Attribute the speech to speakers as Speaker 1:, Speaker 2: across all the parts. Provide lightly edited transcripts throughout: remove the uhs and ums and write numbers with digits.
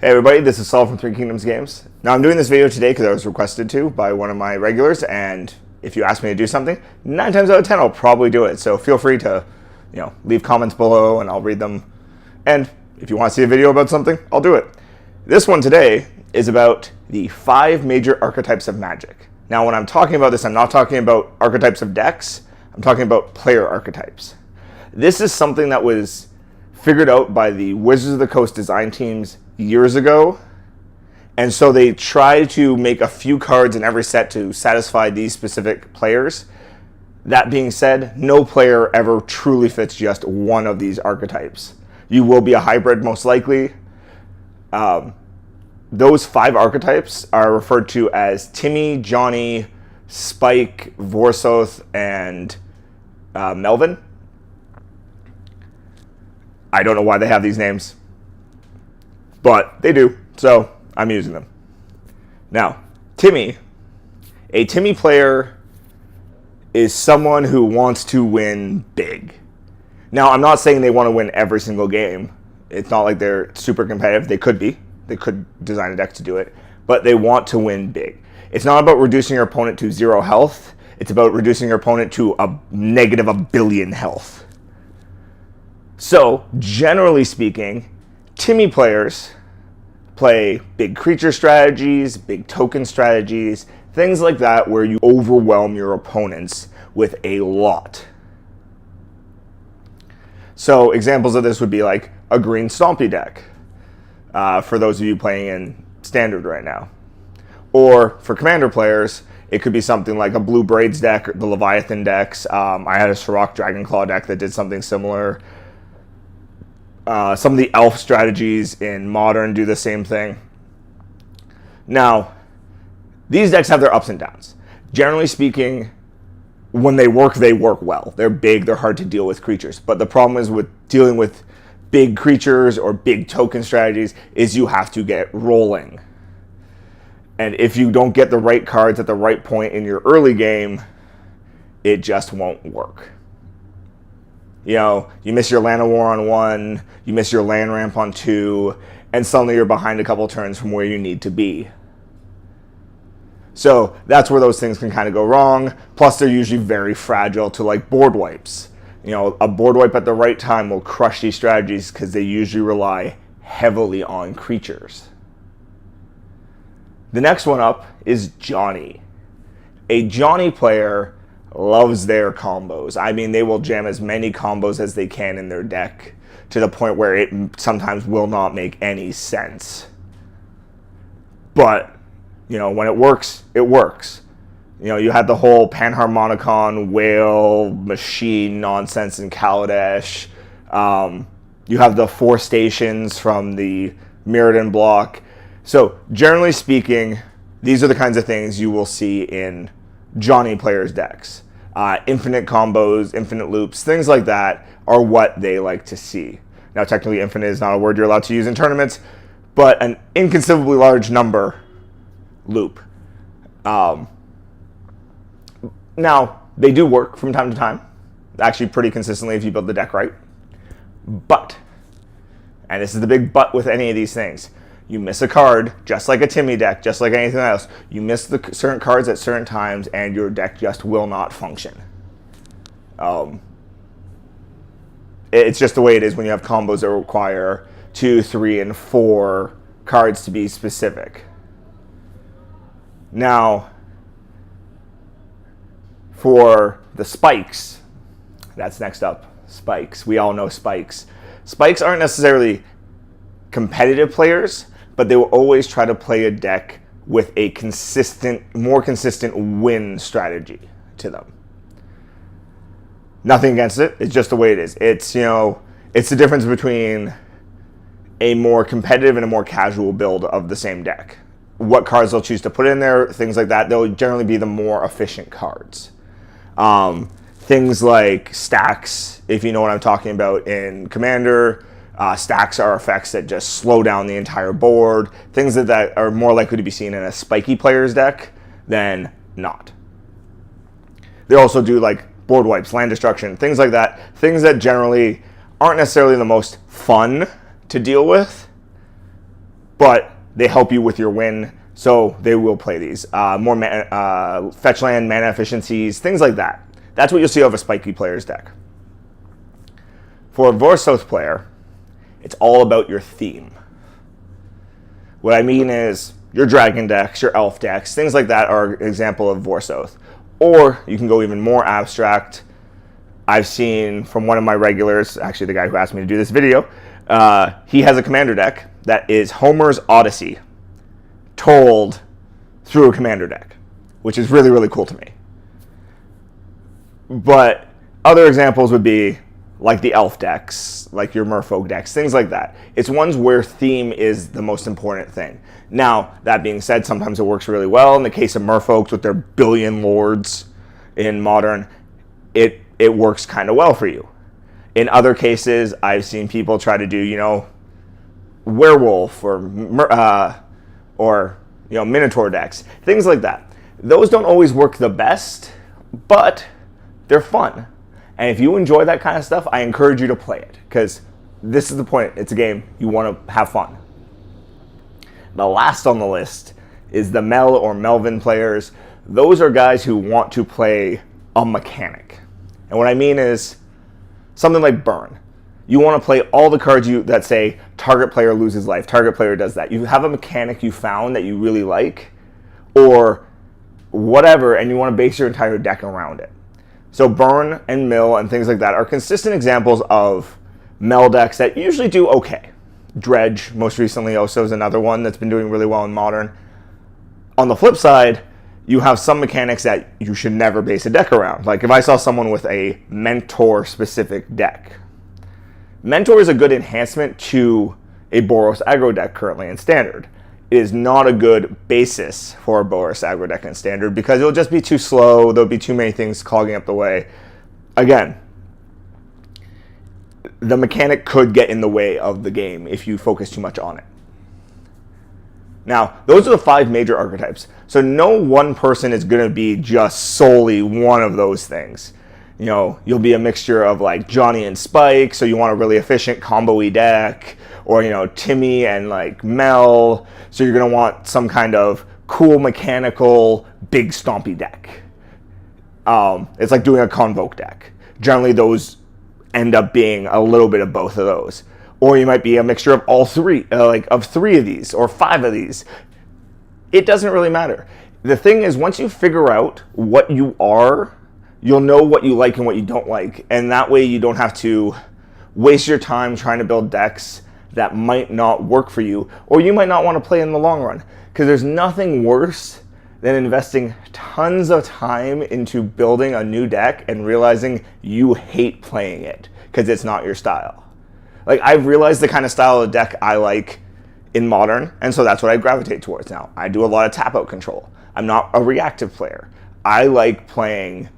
Speaker 1: Hey everybody, this is Saul from Three Kingdoms Games. Now I'm doing this video today because I was requested to by one of my regulars, and if you ask me to do something, 9 times out of 10 I'll probably do it. So feel free to, leave comments below and I'll read them. And if you want to see a video about something, I'll do it. This one today is about the 5 major archetypes of Magic. Now when I'm talking about this, I'm not talking about archetypes of decks, I'm talking about player archetypes. This is something that was figured out by the Wizards of the Coast design teams years ago, and so they try to make a few cards in every set to satisfy these specific players. That being said, no player ever truly fits just one of these archetypes. You will be a hybrid most likely. Those 5 archetypes are referred to as Timmy, Johnny, Spike, Vorsoth, and Melvin. I don't know why they have these names, but they do, so I'm using them. Now, Timmy, a Timmy player is someone who wants to win big. Now, I'm not saying they want to win every single game. It's not like they're super competitive. They could be. They could design a deck to do it, but they want to win big. It's not about reducing your opponent to 0 health. It's about reducing your opponent to a negative 1 billion health. So, generally speaking, Timmy players play big creature strategies, big token strategies, things like that where you overwhelm your opponents with a lot. So, examples of this would be like a green Stompy deck, for those of you playing in Standard right now. Or, for Commander players, it could be something like a blue Braids deck, or the Leviathan decks. I had a Sirach Dragonclaw deck that did something similar. Some of the elf strategies in Modern do the same thing. Now, these decks have their ups and downs. Generally speaking, when they work well. They're big, they're hard to deal with creatures. But the problem is with dealing with big creatures or big token strategies is you have to get rolling. And if you don't get the right cards at the right point in your early game, it just won't work. You miss your Land of War on 1, you miss your land ramp on 2, and suddenly you're behind a couple turns from where you need to be. So that's where those things can kind of go wrong. Plus they're usually very fragile to like board wipes. A board wipe at the right time will crush these strategies because they usually rely heavily on creatures. The next one up is Johnny. A Johnny player loves their combos. I mean, they will jam as many combos as they can in their deck to the point where it sometimes will not make any sense. But, when it works, it works. You had the whole Panharmonicon, Whale, Machine nonsense in Kaladesh. You have the 4 stations from the Mirrodin block. So, generally speaking, these are the kinds of things you will see in Johnny players' decks. Infinite combos, infinite loops, things like that are what they like to see. Now, technically, infinite is not a word you're allowed to use in tournaments, but an inconceivably large number loop. Now, they do work from time to time, actually pretty consistently if you build the deck right. But, and this is the big but with any of these things, you miss a card, just like a Timmy deck, just like anything else. You miss the certain cards at certain times, and your deck just will not function. It's just the way it is when you have combos that require 2, 3, and 4 cards to be specific. Now, for the spikes, that's next up. Spikes. We all know spikes. Spikes aren't necessarily competitive players, but they will always try to play a deck with a more consistent win strategy to them. Nothing against it. It's just the way it is. It's, it's the difference between a more competitive and a more casual build of the same deck. What cards they'll choose to put in there, things like that, they'll generally be the more efficient cards. Things like stacks, if you know what I'm talking about in Commander. Stacks are effects that just slow down the entire board. Things that are more likely to be seen in a spiky player's deck than not. They also do like board wipes, land destruction, things like that. Things that generally aren't necessarily the most fun to deal with, but they help you with your win, so they will play these. More fetch land, mana efficiencies, things like that. That's what you'll see of a spiky player's deck. For a Vorsoth player, it's all about your theme. What I mean is your dragon decks, your elf decks, things like that are an example of Vorsoth. Or you can go even more abstract. I've seen from one of my regulars, actually the guy who asked me to do this video, he has a commander deck that is Homer's Odyssey told through a commander deck, which is really, really cool to me. But other examples would be like the elf decks, like your merfolk decks, things like that. It's ones where theme is the most important thing. Now, that being said, sometimes it works really well. In the case of merfolks with their billion lords in Modern, it works kind of well for you. In other cases, I've seen people try to do, you know, werewolf or you know, minotaur decks, things like that. Those don't always work the best, but they're fun. And if you enjoy that kind of stuff, I encourage you to play it, because this is the point. It's a game. You want to have fun. The last on the list is the Mel or Melvin players. Those are guys who want to play a mechanic. And what I mean is something like Burn. You want to play all the cards that say target player loses life, target player does that. You have a mechanic you found that you really like, or whatever, and you want to base your entire deck around it. So Burn and Mill and things like that are consistent examples of Mel decks that usually do okay. Dredge, most recently, also is another one that's been doing really well in Modern. On the flip side, you have some mechanics that you should never base a deck around. Like if I saw someone with a Mentor-specific deck. Mentor is a good enhancement to a Boros aggro deck currently in Standard. It is not a good basis for a Boros aggro deck in Standard because it'll just be too slow. There'll be too many things clogging up the way. Again, the mechanic could get in the way of the game if you focus too much on it. Now, those are the 5 major archetypes. So no one person is going to be just solely one of those things. You know, you'll be a mixture of like Johnny and Spike, so you want a really efficient combo-y deck, or, you know, Timmy and like Mel, so you're going to want some kind of cool mechanical big stompy deck. It's like doing a Convoke deck. Generally, those end up being a little bit of both of those. Or you might be a mixture of all three, like of 3 of these or 5 of these. It doesn't really matter. The thing is, once you figure out what you are, you'll know what you like and what you don't like. And that way you don't have to waste your time trying to build decks that might not work for you, or you might not want to play in the long run. Because there's nothing worse than investing tons of time into building a new deck and realizing you hate playing it because it's not your style. Like, I've realized the kind of style of deck I like in Modern, and so that's what I gravitate towards now. I do a lot of tap-out control. I'm not a reactive player. I like playing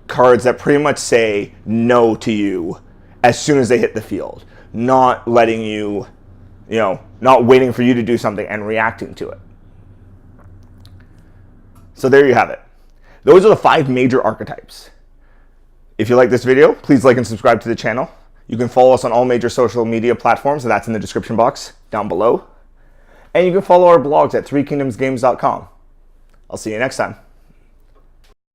Speaker 1: cards that pretty much say no to you as soon as they hit the field, not letting you, you know, not waiting for you to do something and reacting to it. So there you have it. Those are the 5 major archetypes. If you like this video, please like and subscribe to the channel. You can follow us on all major social media platforms, and that's in the description box down below. And you can follow our blogs at threekingdomsgames.com. I'll see you next time.